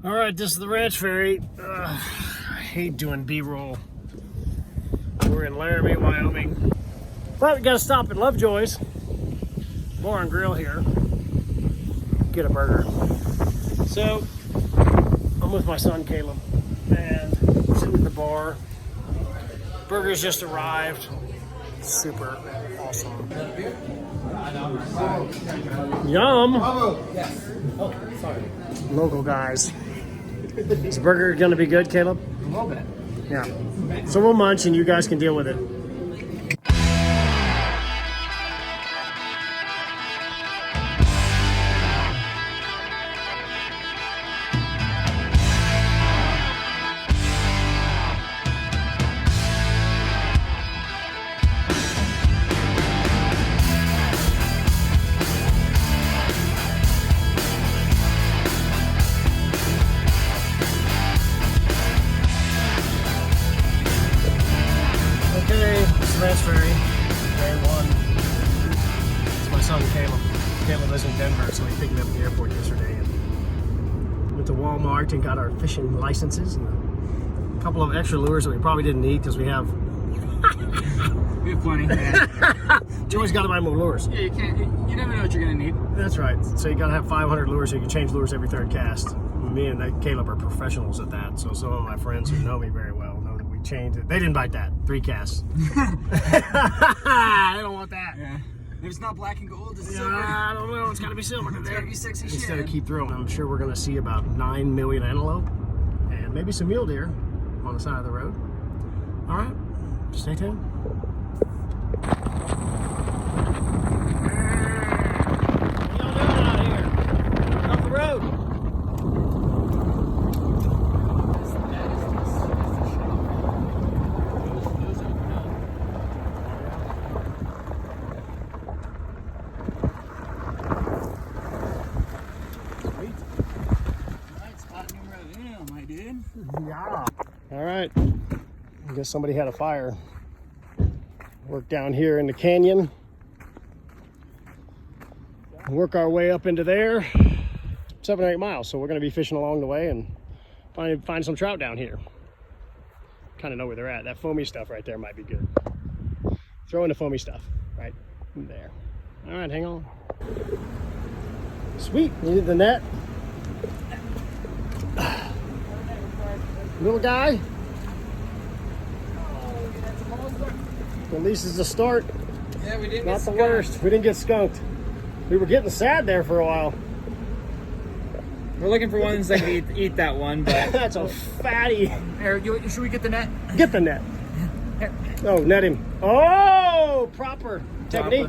All right, this is the ranch ferry. I hate doing B-roll. We're in Laramie, Wyoming. But we gotta stop at Lovejoy's Bar and Grill here. Get a burger. So, I'm with my son Caleb and sitting at the bar. Burgers just arrived. Super awesome. Yum! Yes. Oh, sorry. Local guys. Is the burger gonna be good, Caleb? A little bit. Yeah. So we'll munch and you guys can deal with it. Ranch ferry, day one. It's my son Caleb. Caleb lives in Denver, so he picked me up at the airport yesterday and went to Walmart and got our fishing licenses and a couple of extra lures that we probably didn't need because we have plenty. Yeah. Joey's got to buy more lures. Yeah, you can't. You never know what you're gonna need. That's right. So you got to have 500 lures, so you can change lures every third cast. Me and Caleb are professionals at that. So some of my friends who know me very well know that we changed it. They didn't bite that. 3 casts. They don't want that. Yeah. If it's not black and gold, it's Yeah, silver. I don't know. It's got to be silver today. It's gotta be sexy shit. Instead of keep throwing. I'm sure we're going to see about 9 million antelope and maybe some mule deer on the side of the road. All right. Stay tuned. What y'all doing out here? Off the road. Yeah. All right. I guess somebody had a fire. Work down here in the canyon. Work our way up into there. 7 or 8 miles. So we're going to be fishing along the way and find some trout down here. Kind of know where they're at. That foamy stuff right there might be good. Throw in the foamy stuff right there. All right, hang on. Sweet. Needed the net. Little guy. At least it's a start. Yeah, we didn't Not get the skunked. worst. We didn't get skunked. We were getting sad there for a while. We're looking for ones that can eat that one, but That's a fatty. Eric, should we get the net? Get the net. Oh, net him. Oh, proper technique.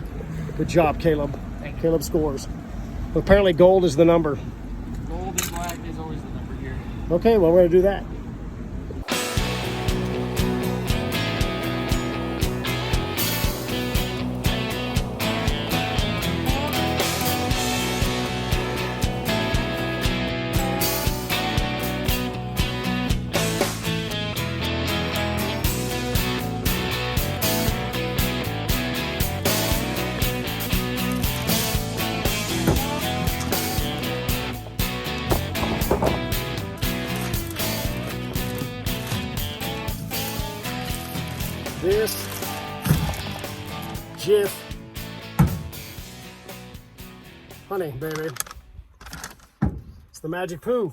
Good job, Caleb. Thank you. Caleb scores. Apparently gold is the number. Gold and black is always the number here. Okay, well, we're going to do that. This Jif honey, baby. It's the magic poo.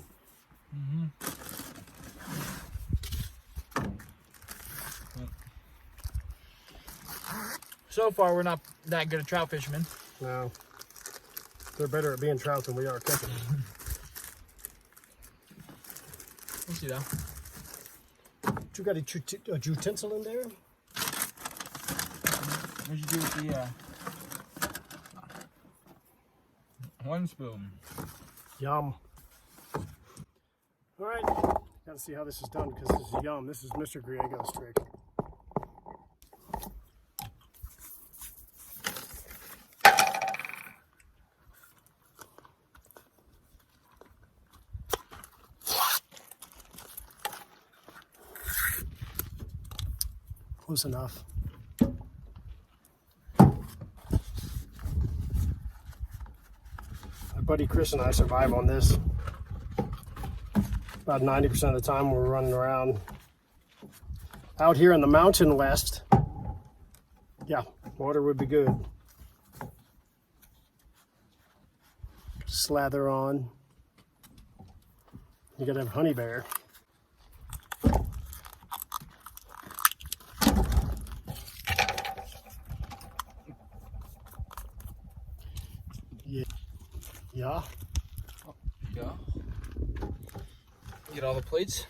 So far, we're not that good at trout fishermen. No, they're better at being trout than we are catching. We'll see though. You got a utensil in there? What'd you do with the 1 spoon? Yum. All right, gotta see how this is done because this is yum. This is Mr. Griego's trick. Close enough. My buddy Chris and I survive on this. about 90% of the time we're running around out here in the mountain west. Yeah, water would be good. Slather on. You gotta have honey bear. Yeah. Yeah. Yeah. Get all the plates.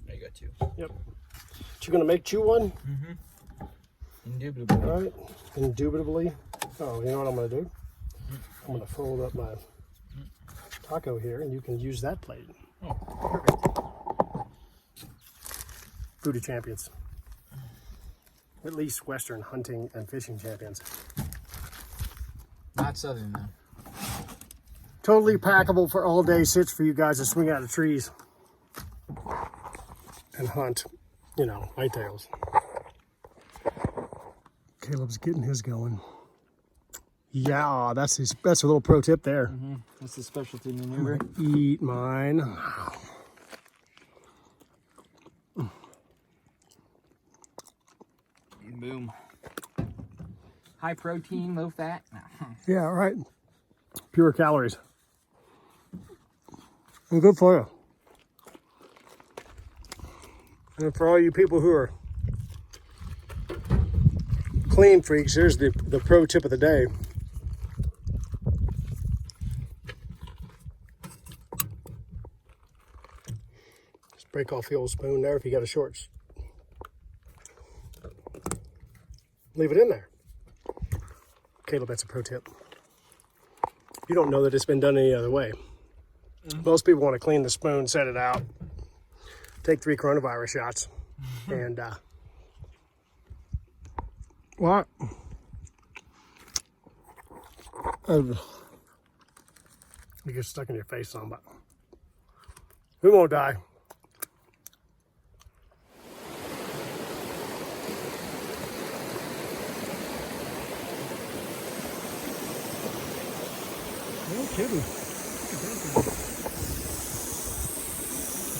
There you go, 2. Yep. You gonna make you one? Mm-hmm. Indubitably. All right. Indubitably. Oh, you know what I'm gonna do? I'm gonna fold up my taco here, and you can use that plate. Oh, perfect. Foodie champions. At least Western hunting and fishing champions. Not Southern, though. Totally packable for all day sits for you guys to swing out of trees and hunt, you know, whitetails. Caleb's getting his going. Yeah, that's a little pro tip there. Mm-hmm. That's the specialty maneuver. Eat mine. Boom. High protein, low fat. Yeah, right. Pure calories. And good for you. And for all you people who are clean freaks, here's the pro tip of the day. Just break off the old spoon there if you got a short. Leave it in there. Caleb, that's a pro tip. You don't know that it's been done any other way. Most people want to clean the spoon, set it out, take 3 coronavirus shots, and what? You get stuck in your face on, but we won't die. No kidding.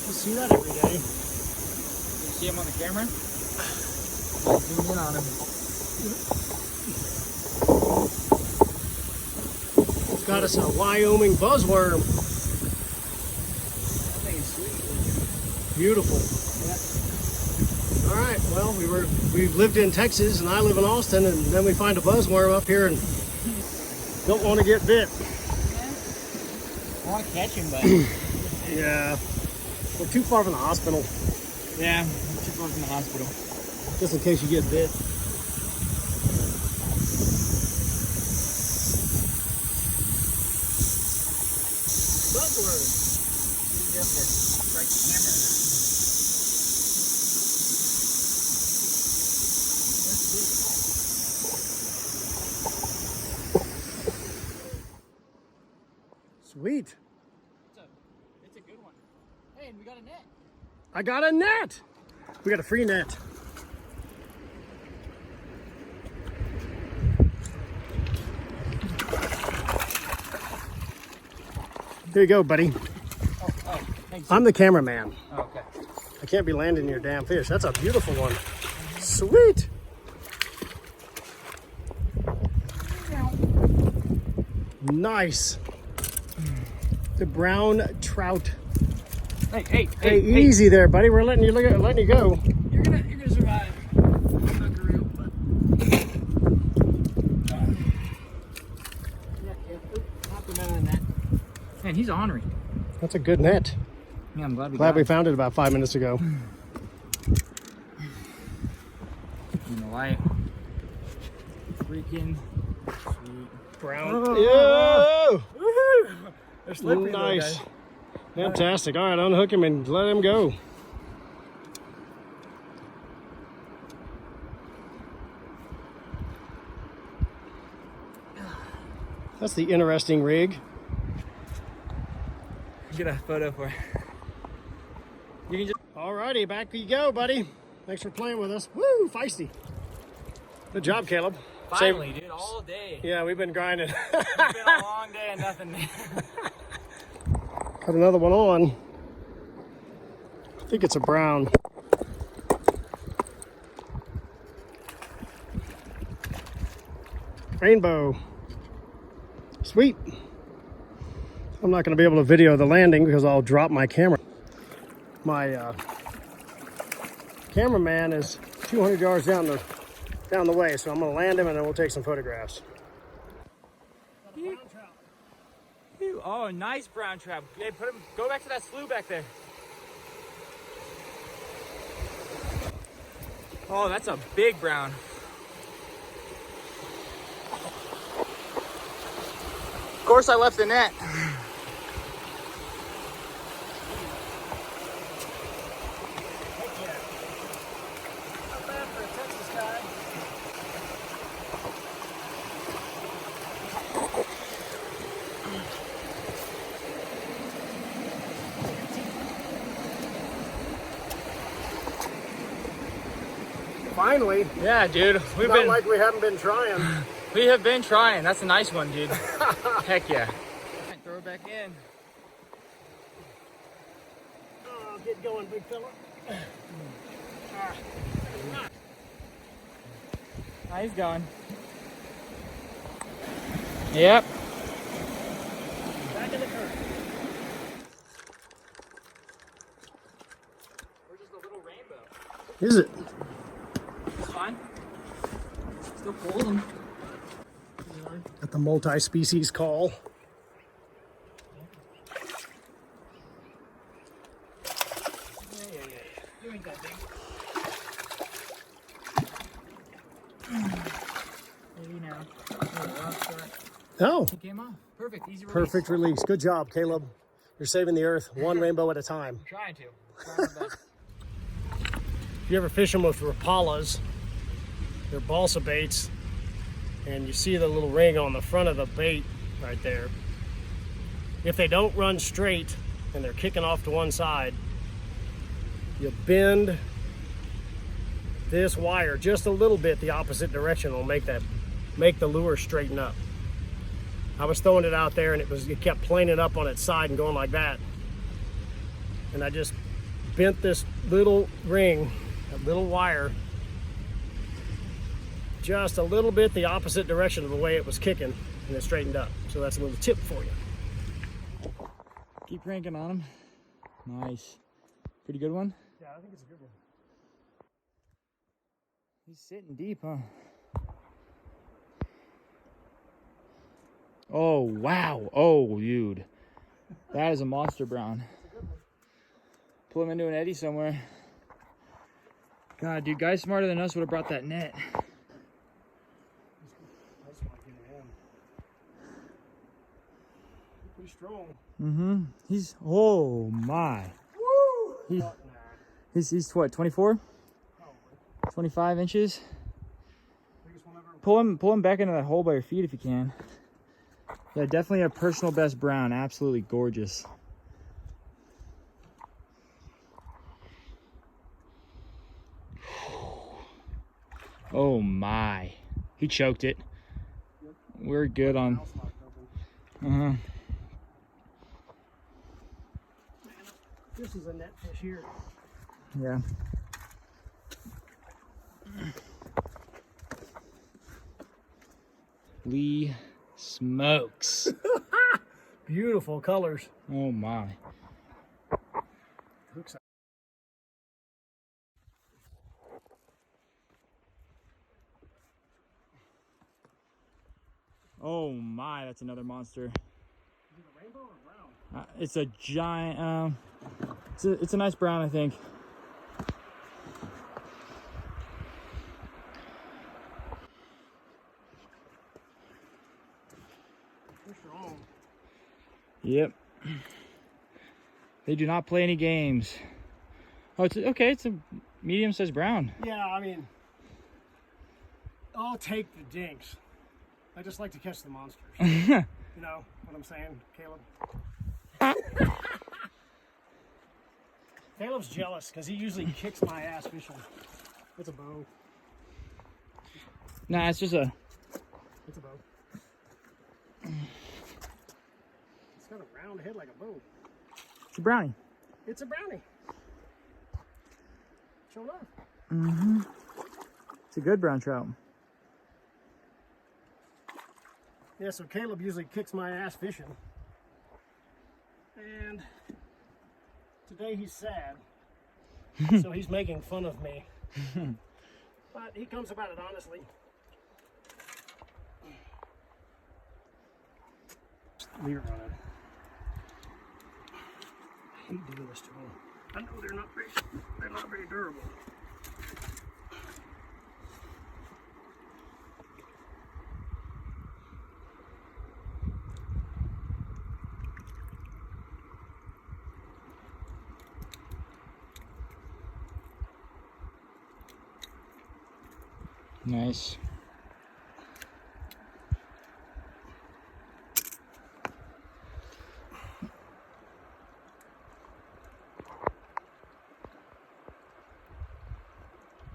You see that every day. You see him on the camera? Zoom in on him. Got us a Wyoming buzzworm. That thing is sweet. Beautiful. Yeah. All right. Well, we lived in Texas, and I live in Austin, and then we find a buzzworm up here, and don't want to get bit. I want to catch him, but Yeah. We're too far from the hospital, yeah, I'm too far from the hospital. just in case you get bit. Buzzworm. You have to strike the hammer. Sweet. It's a good one. Hey, and we got a net. I got a net. We got a free net. There you go, buddy. Oh, thanks. I'm the cameraman. Oh, okay. I can't be landing your damn fish. That's a beautiful one. Sweet. Nice. The brown trout. Hey, Easy there, buddy. We're letting you letting you go. You're gonna survive. Buckaroo, but... Pop him out of the net. Man, he's ornery. That's a good net. Yeah, I'm glad we Glad got we him. found it about 5 minutes ago. In the light. Freaking sweet. Brown. Oh. Yeah. Woohoo! They're slippery, though, Nice. guys. Fantastic. All right, unhook him and let him go. That's the interesting rig. Get a photo for it. You can just... Alrighty, back you go, buddy. Thanks for playing with us. Woo, feisty. Good job, Caleb. Finally, dude, all day. Yeah, we've been grinding. It's been a long day and nothing. Got another one on. I think it's a brown. Rainbow. Sweet. I'm not going to be able to video the landing because I'll drop my camera. My cameraman is 200 yards down the way, so I'm going to land him and then we'll take some photographs. Oh, nice brown trout. Hey, go back to that slough back there. Oh, that's a big brown. Of course I left the net. Not bad for a Texas guy. Finally. Yeah, dude. Not like we haven't been trying. We have been trying. That's a nice one, dude. Heck yeah. Throw it back in. Oh, get going, big fella. Oh, he's going. Yep. Back in the current. We're just a little rainbow. Is it? It's fine. Still pulling them. Got the multi-species call. You ain't that big. Maybe now. Oh, He came off. Perfect. Easy release. perfect release. Good job, Caleb. You're saving the earth one rainbow at a time. I'm trying to. Trying my best. If you ever fish them with rapalas, they're balsa baits, and you see the little ring on the front of the bait right there. If they don't run straight and they're kicking off to one side, you bend this wire just a little bit the opposite direction will make the lure straighten up. I was throwing it out there and it kept planing up on its side and going like that. And I just bent this little ring, that little wire, just a little bit the opposite direction of the way it was kicking, and it straightened up. So that's a little tip for you. Keep cranking on him. Nice. Pretty good one? Yeah, I think it's a good one. He's sitting deep, huh? Oh, wow. Oh, dude. That is a monster brown. Pull him into an eddy somewhere. God, dude, guys smarter than us would have brought that net. Pretty strong. Mm-hmm. He's, oh my. Woo! He's what, 24? Probably. 25 inches? Biggest one ever. Pull him back into that hole by your feet if you can. Yeah, definitely a personal best brown. Absolutely gorgeous. Oh my. He choked it. Yep. We're good on. Uh-huh. This is a net fish here. Yeah. Lee smokes. Beautiful colors. Oh my. Hooks. Oh my, that's another monster. Is it a rainbow or brown? It's a giant, it's a nice brown, I think. They're strong. Yep. They do not play any games. Oh, it's okay. It's a medium-sized brown. Yeah, I mean, I'll take the dinks. I just like to catch the monsters. You know what I'm saying, Caleb? Caleb's jealous because he usually kicks my ass fishing. It's a bow. Nah, it's just a... It's a bow. It's got a round head like a bow. It's a brownie. It's a brownie. Sure enough. Mm-hmm. It's a good brown trout. Yeah, so Caleb usually kicks my ass fishing. And today he's sad. So he's making fun of me. But he comes about it honestly. Just leave it running. I hate doing this to them. I know they're not very durable. Nice.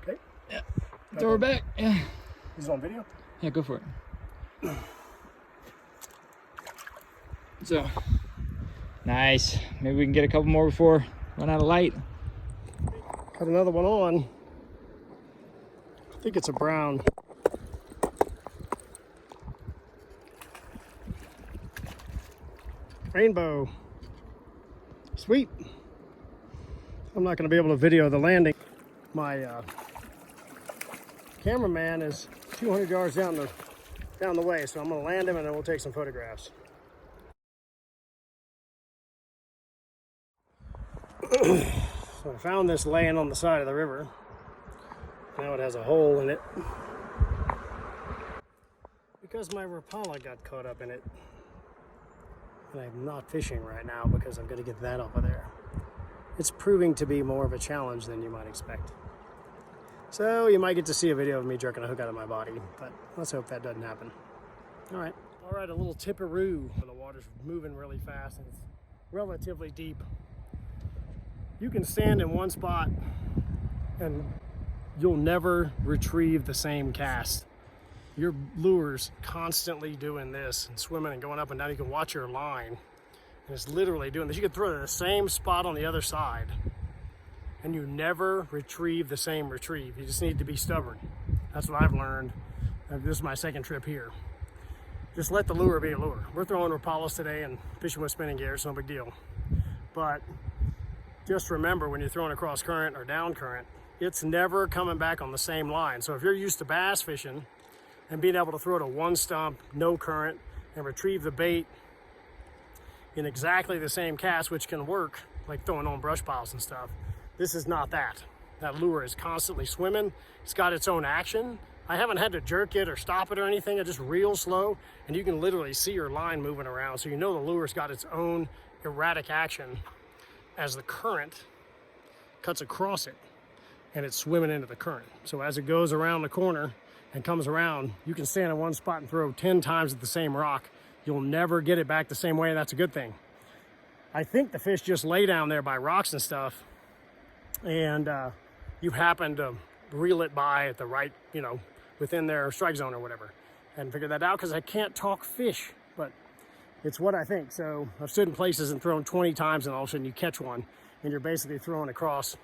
Okay. Yeah. Throw her back. Yeah. This is on video? Yeah, go for it. So, nice. Maybe we can get a couple more before we run out of light. Got another one on. I think it's a brown. Rainbow. Sweet. I'm not going to be able to video the landing. My cameraman is 200 yards down the way, so I'm going to land him and then we'll take some photographs. So I found this laying on the side of the river. Now it has a hole in it because my Rapala got caught up in it. And I'm not fishing right now because I'm going to get that off of there. It's proving to be more of a challenge than you might expect. So you might get to see a video of me jerking a hook out of my body, but let's hope that doesn't happen. All right, a little tipperoo. The water's moving really fast and it's relatively deep. You can stand in one spot and you'll never retrieve the same cast. Your lure's constantly doing this and swimming and going up and down. You can watch your line and it's literally doing this. You can throw it at the same spot on the other side and you never retrieve the same retrieve. You just need to be stubborn. That's what I've learned. This is my second trip here. Just let the lure be a lure. We're throwing Rapalas today and fishing with spinning gears, no big deal. But just remember when you're throwing across current or down current, it's never coming back on the same line. So if you're used to bass fishing and being able to throw to one stump, no current, and retrieve the bait in exactly the same cast, which can work, like throwing on brush piles and stuff, this is not that. That lure is constantly swimming. It's got its own action. I haven't had to jerk it or stop it or anything. It's just real slow, and you can literally see your line moving around. So you know the lure's got its own erratic action as the current cuts across it and it's swimming into the current. So as it goes around the corner and comes around, you can stand in one spot and throw 10 times at the same rock. You'll never get it back the same way, and that's a good thing. I think the fish just lay down there by rocks and stuff, and you happen to reel it by at the right, within their strike zone or whatever. I hadn't figured that out because I can't talk fish, but it's what I think. So I've stood in places and thrown 20 times and all of a sudden you catch one and you're basically throwing across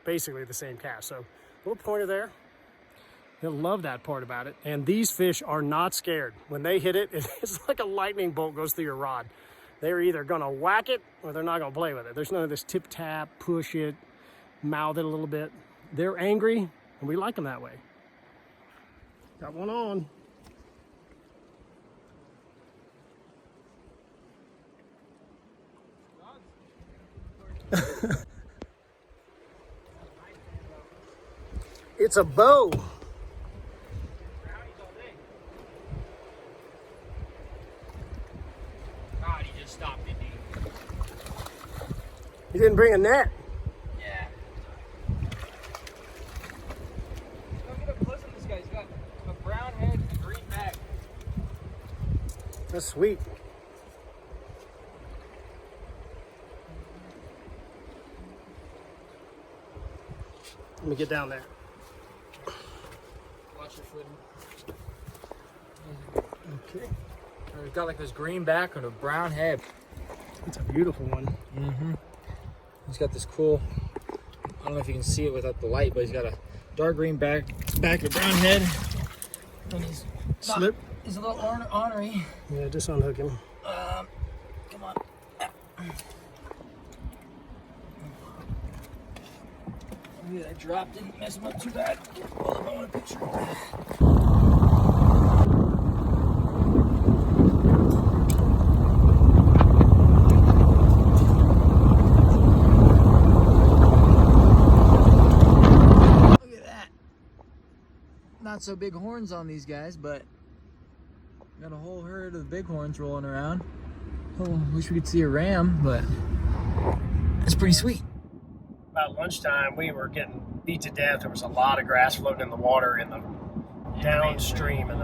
basically the same cast. So little pointer there. You'll love that part about it. And these fish are not scared. When they hit it, it's like a lightning bolt goes through your rod. They're either gonna whack it or they're not gonna play with it. There's none of this tip tap, push it, mouth it a little bit. They're angry and we like them that way. Got one on. It's a bow. God, he just stopped it, dude. You didn't bring a net. Yeah. Don't get up close on this guy. He's got a brown head and a green back. That's sweet. Let me get down there. Watch your footing. Okay. He's got like this green back and a brown head. It's a beautiful one. Mm-hmm. He's got this cool don't know if you can see it without the light, but he's got a dark green back and brown head. And he's Slip. He's a little ornery. Yeah, just unhook him. Come on. Yeah, I dropped it. Mess him up too bad. Hold up, I want a picture. Look at that. Not so big horns on these guys, but got a whole herd of bighorns rolling around. Oh, wish we could see a ram, but it's pretty sweet. About lunchtime, we were getting beat to death. There was a lot of grass floating in the water in the downstream, and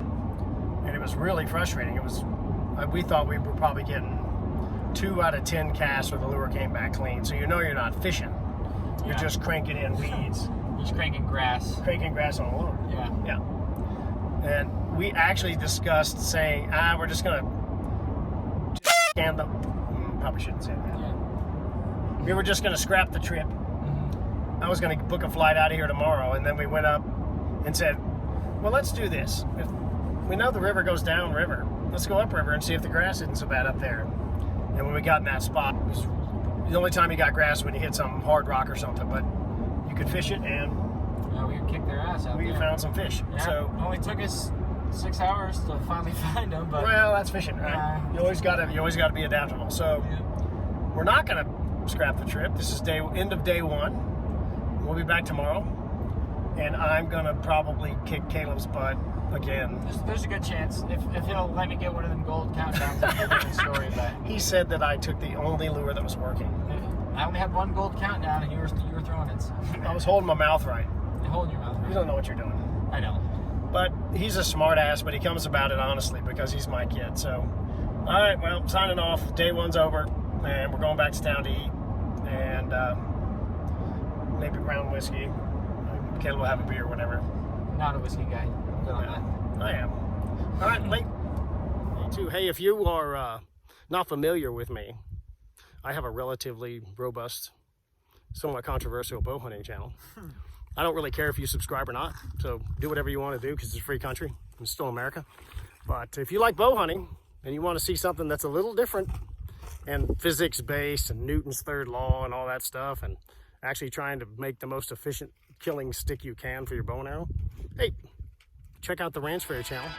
it was really frustrating. It was, we thought we were probably getting 2 out of 10 casts where the lure came back clean. So you know you're not fishing. You're just cranking in weeds. Just cranking grass. Cranking grass on a lure. Yeah. Yeah. And we actually discussed saying, we're just gonna scan the. Probably shouldn't say that. Yeah. We were just gonna scrap the trip. I was going to book a flight out of here tomorrow, and then we went up and said, well, let's do this. If we know the river goes down river, let's go upriver and see if the grass isn't so bad up there. And when we got in that spot, it was the only time you got grass when you hit some hard rock or something, but you could fish it, and we kicked their ass out we there. found some fish. Yeah, So it only took us 6 hours to finally find them, but well, that's fishing, right? You always got to be adaptable. So we're not going to scrap the trip. This is end of day 1. We'll be back tomorrow, and I'm gonna probably kick Caleb's butt again. There's a good chance if he'll let me get one of them gold countdowns. That's a different story. But He said that I took the only lure that was working. I only had 1 gold countdown, and you were throwing it. So. I was holding my mouth right. You're holding your mouth. You don't know what you're doing. I know. But he's a smart ass, but he comes about it honestly because he's my kid. So, all right, well, signing off. Day 1's over, and we're going back to town to eat, and maybe brown whiskey. Caleb will have a beer, whatever. Not a whiskey guy. I am. All right, late. Me too. Hey, if you are not familiar with me, I have a relatively robust, somewhat controversial bow hunting channel. I don't really care if you subscribe or not, so do whatever you want to do because it's a free country. It's still America. But if you like bow hunting and you want to see something that's a little different and physics-based and Newton's third law and all that stuff, and actually trying to make the most efficient killing stick you can for your bow and arrow, hey, check out the Ranch Fair channel.